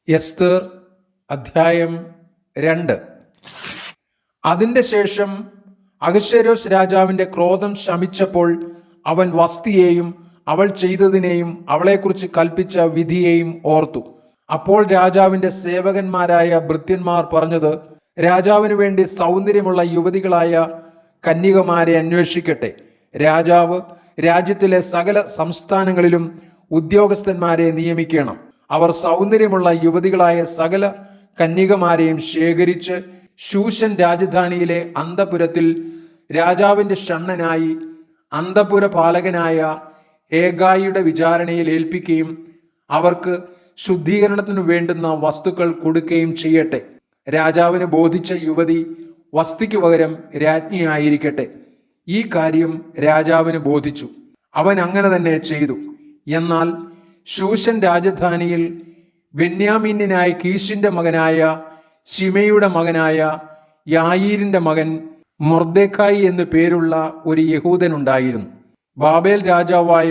എസ്തേർ അധ്യായം 2. അതിന്റെ ശേഷം അഹശ്വേരോശ് രാജാവിന്റെ ക്രോധം ശമിച്ചപ്പോൾ അവൻ വസ്തിയെയും അവൾ ചെയ്തതിനെയും അവളെക്കുറിച്ച് കൽപ്പിച്ച വിധിയെയും ഓർത്തു. അപ്പോൾ രാജാവിന്റെ സേവകന്മാരായ ഭൃത്യന്മാർ പറഞ്ഞത്, രാജാവിനു വേണ്ടി സൗന്ദര്യമുള്ള യുവതികളായ കന്യകമാരെ അന്വേഷിക്കട്ടെ. രാജാവ് രാജ്യത്തിലെ സകല സംസ്ഥാനങ്ങളിലും ഉദ്യോഗസ്ഥന്മാരെ നിയമിക്കണം. അവർ സൗന്ദര്യമുള്ള യുവതികളായ സകല കന്യകമാരെയും ശേഖരിച്ച് ശൂഷൻ രാജധാനിയിലെ അന്തപുരത്തിൽ രാജാവിന്റെ ഷണ്ഡനായി അന്തപുര പാലകനായ ഹേഗായിയുടെ വിചാരണയിൽ ഏൽപ്പിക്കുകയും അവർക്ക് ശുദ്ധീകരണത്തിനു വേണ്ടുന്ന വസ്തുക്കൾ കൊടുക്കുകയും ചെയ്യട്ടെ. രാജാവിന് ബോധിച്ച യുവതി വസ്തിക്ക് പകരം രാജ്ഞിയായിരിക്കട്ടെ. ഈ കാര്യം രാജാവിന് ബോധിച്ചു. അവൻ അങ്ങനെ തന്നെ ചെയ്തു. എന്നാൽ ശൂഷൻ രാജധാനിയിൽ ബെന്യാമീന്യനായ കീശിന്റെ മകനായ ശിമയുടെ മകനായ യായീരിന്റെ മകൻ മൊർദെഖായി എന്നു പേരുള്ള ഒരു യഹൂദനുണ്ടായിരുന്നു. ബാബേൽ രാജാവായ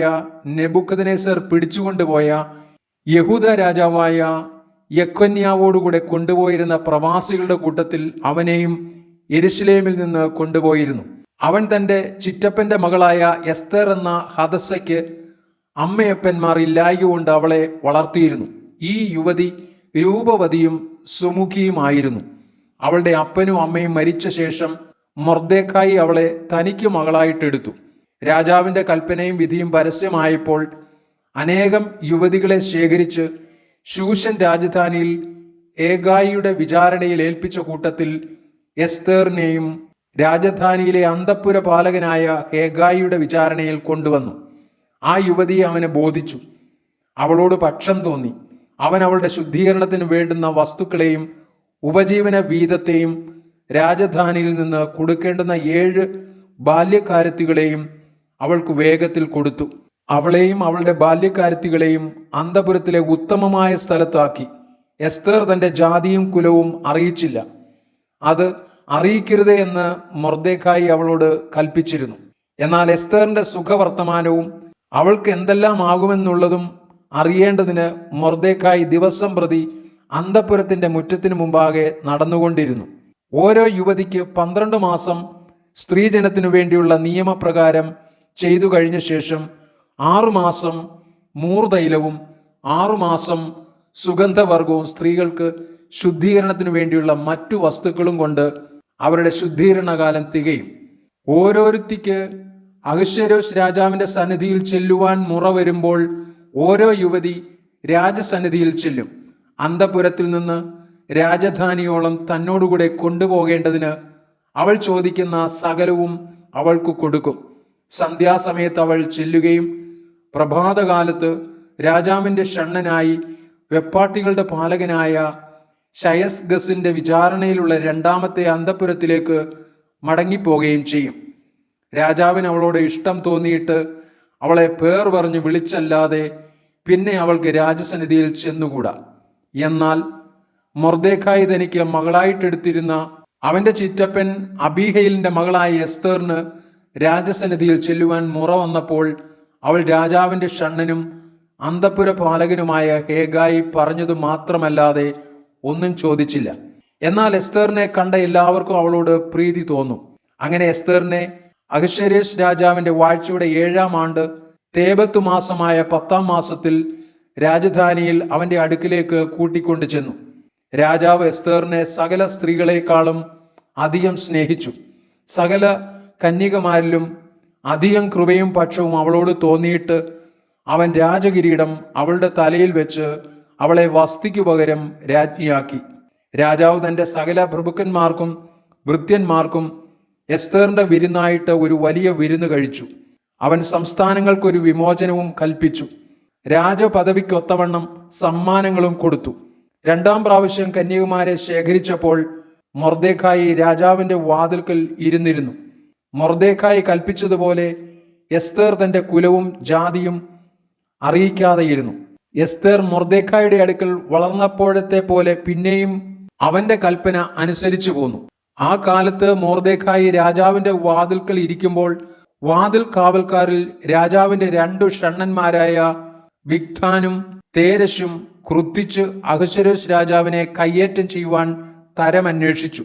നെബൂഖദ്നേസർ പിടിച്ചുകൊണ്ടുപോയ യഹൂദ രാജാവായ യെക്കൊന്യാവോടുകൂടെ കൊണ്ടുപോയിരുന്ന പ്രവാസികളുടെ കൂട്ടത്തിൽ അവനെയും യെരുശലേമിൽ നിന്ന് കൊണ്ടുപോയിരുന്നു. അവൻ തന്റെ ചിറ്റപ്പന്റെ മകളായ എസ്തേർ എന്ന ഹദസ്സയ്ക്ക് അമ്മയപ്പന്മാർ ഇല്ലായകൊണ്ട് അവളെ വളർത്തിയിരുന്നു. ഈ യുവതി രൂപവതിയും സുമുഖിയുമായിരുന്നു. അവളുടെ അപ്പനും അമ്മയും മരിച്ച ശേഷം മൊർദെഖായി അവളെ തനിക്ക് മകളായിട്ടെടുത്തു. രാജാവിന്റെ കൽപ്പനയും വിധിയും പരസ്യമായപ്പോൾ അനേകം യുവതികളെ ശേഖരിച്ച് ശൂഷൻ രാജധാനിയിൽ ഹേഗായിയുടെ വിചാരണയിൽ ഏൽപ്പിച്ച കൂട്ടത്തിൽ എസ്തേറിനെയും രാജധാനിയിലെ അന്തപുര പാലകനായ ഹേഗായിയുടെ വിചാരണയിൽ കൊണ്ടുവന്നു. ആ യുവതിയെ അവനെ ബോധിച്ചു. അവളോട് പക്ഷം തോന്നി. അവൻ അവളുടെ ശുദ്ധീകരണത്തിന് വേണ്ടുന്ന വസ്തുക്കളെയും ഉപജീവന വീതത്തെയും രാജധാനിയിൽ നിന്ന് കൊടുക്കേണ്ടുന്ന 7 ബാല്യക്കാരത്തികളെയും അവൾക്ക് വേഗത്തിൽ കൊടുത്തു. അവളെയും അവളുടെ ബാല്യക്കാരത്തികളെയും അന്തപുരത്തിലെ ഉത്തമമായ സ്ഥലത്താക്കി. എസ്തേർ തന്റെ ജാതിയും കുലവും അറിയിച്ചില്ല. അത് അറിയിക്കരുതേ എന്ന് മൊർദെഖായി അവളോട് കൽപ്പിച്ചിരുന്നു. എന്നാൽ എസ്തേറിന്റെ സുഖവർത്തമാനവും അവൾക്ക് എന്തെല്ലാം ആകുമെന്നുള്ളതും അറിയേണ്ടതിന് മൊർദെഖായി ദിവസം പ്രതി അന്തപുരത്തിന്റെ മുറ്റത്തിനു മുമ്പാകെ നടന്നുകൊണ്ടിരുന്നു. ഓരോ യുവതിക്ക് 12 മാസം സ്ത്രീജനത്തിനു വേണ്ടിയുള്ള നിയമപ്രകാരം ചെയ്തു കഴിഞ്ഞ ശേഷം 6 മാസം മൂർതൈലവും 6 മാസം സുഗന്ധവർഗവും സ്ത്രീകൾക്ക് ശുദ്ധീകരണത്തിനു വേണ്ടിയുള്ള മറ്റു വസ്തുക്കളും കൊണ്ട് അവരുടെ ശുദ്ധീകരണകാലം തികയും. ഓരോരുത്തിക്ക് അഹശ്വേരോശ് രാജാവിന്റെ സന്നിധിയിൽ ചെല്ലുവാൻ മുറ വരുമ്പോൾ ഓരോ യുവതി രാജസന്നിധിയിൽ ചെല്ലും. അന്തപുരത്തിൽ നിന്ന് രാജധാനിയോളം തന്നോടുകൂടെ കൊണ്ടുപോകേണ്ടതിന് അവൾ ചോദിക്കുന്ന സകലവും അവൾക്ക് കൊടുക്കും. സന്ധ്യാസമയത്ത് അവൾ ചെല്ലുകയും പ്രഭാതകാലത്ത് രാജാവിന്റെ ഷണ്ഡനായി വെപ്പാട്ടികളുടെ പാലകനായ ശയസ്ഗസിന്റെ വിചാരണയിലുള്ള 2ാമത്തെ അന്തപുരത്തിലേക്ക് മടങ്ങിപ്പോകുകയും ചെയ്യും. രാജാവിന് അവളോട് ഇഷ്ടം തോന്നിയിട്ട് അവളെ പേർ പറഞ്ഞ് വിളിച്ചല്ലാതെ പിന്നെ അവൾക്ക് രാജസന്നിധിയിൽ ചെന്നുകൂടാ. എന്നാൽ മൊർദെഖായി തനിക്ക് മകളായിട്ടെടുത്തിരുന്ന അവന്റെ ചിറ്റപ്പൻ അബീഹയിലിന്റെ മകളായ എസ്തേറിന് രാജസന്നിധിയിൽ ചെല്ലുവാൻ മുറ വന്നപ്പോൾ അവൾ രാജാവിന്റെ ഷണ്ഡനും അന്തപുര പാലകനുമായ ഹേഗായി പറഞ്ഞതു മാത്രമല്ലാതെ ഒന്നും ചോദിച്ചില്ല. എന്നാൽ എസ്തേറിനെ കണ്ട എല്ലാവർക്കും അവളോട് പ്രീതി തോന്നും. അങ്ങനെ എസ്തേറിനെ അഹശ്വേരോശ് രാജാവിന്റെ വാഴ്ചയുടെ 7ാം ആണ്ട് തേബത്ത് മാസമായ 10ാം മാസത്തിൽ രാജധാനിയിൽ അവന്റെ അടുക്കിലേക്ക് കൂട്ടിക്കൊണ്ടു ചെന്നു. രാജാവ് എസ്തേറിനെ സകല സ്ത്രീകളെക്കാളും അധികം സ്നേഹിച്ചു. സകല കന്യകമാരിലും അധികം കൃപയും പക്ഷവും അവളോട് തോന്നിയിട്ട് അവൻ രാജകിരീടം അവളുടെ തലയിൽ വെച്ച് അവളെ വസ്തിക്കു പകരം രാജ്ഞിയാക്കി. രാജാവ് തന്റെ സകല പ്രഭുക്കന്മാർക്കും ഭൃത്യന്മാർക്കും എസ്തേറിന്റെ വിരുന്നായിട്ട് ഒരു വലിയ വിരുന്ന് കഴിച്ചു. അവൻ സംസ്ഥാനങ്ങൾക്കൊരു വിമോചനവും കൽപ്പിച്ചു. രാജപദവിക്കൊത്തവണ്ണം സമ്മാനങ്ങളും കൊടുത്തു. 2ാം പ്രാവശ്യം കന്യകുമാരെ ശേഖരിച്ചപ്പോൾ മൊർദെഖായി രാജാവിന്റെ വാതിൽക്കൽ ഇരുന്നിരുന്നു. മൊർദെഖായി കൽപ്പിച്ചതുപോലെ എസ്തേർ തന്റെ കുലവും ജാതിയും അറിയിക്കാതെയിരുന്നു. എസ്തേർ മൊർദെഖായിയുടെ അടുക്കൽ വളർന്നപ്പോഴത്തെ പോലെ പിന്നെയും അവന്റെ കൽപ്പന അനുസരിച്ചു പോന്നു. ആ കാലത്ത് മൊർദെഖായി രാജാവിന്റെ വാതിൽക്കൽ ഇരിക്കുമ്പോൾ വാതിൽ കാവൽക്കാരിൽ രാജാവിന്റെ 2 ഷണ്ഡന്മാരായ ബിഗ്ധാനും തേരശും ക്രുദ്ധിച്ച് അഹശ്വേരോശ് രാജാവിനെ കയ്യേറ്റം ചെയ്യുവാൻ തരമന്വേഷിച്ചു.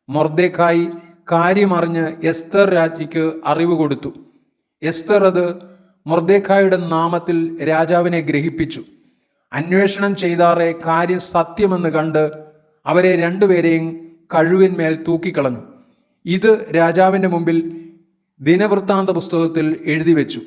മൊർദെഖായി കാര്യമറിഞ്ഞ് എസ്തർ രാജ്ഞിക്ക് അറിവ് കൊടുത്തു. എസ്തർ അത് മൊർദെഖായിയുടെ നാമത്തിൽ രാജാവിനെ ഗ്രഹിപ്പിച്ചു. അന്വേഷണം ചെയ്താറെ കാര്യം സത്യമെന്ന് കണ്ട് അവരെ രണ്ടുപേരെയും കഴുവിന്മേൽ തൂക്കിക്കളഞ്ഞു. ഇത് രാജാവിൻ്റെ മുമ്പിൽ ദിനവൃത്താന്ത പുസ്തകത്തിൽ എഴുതി വെച്ചു.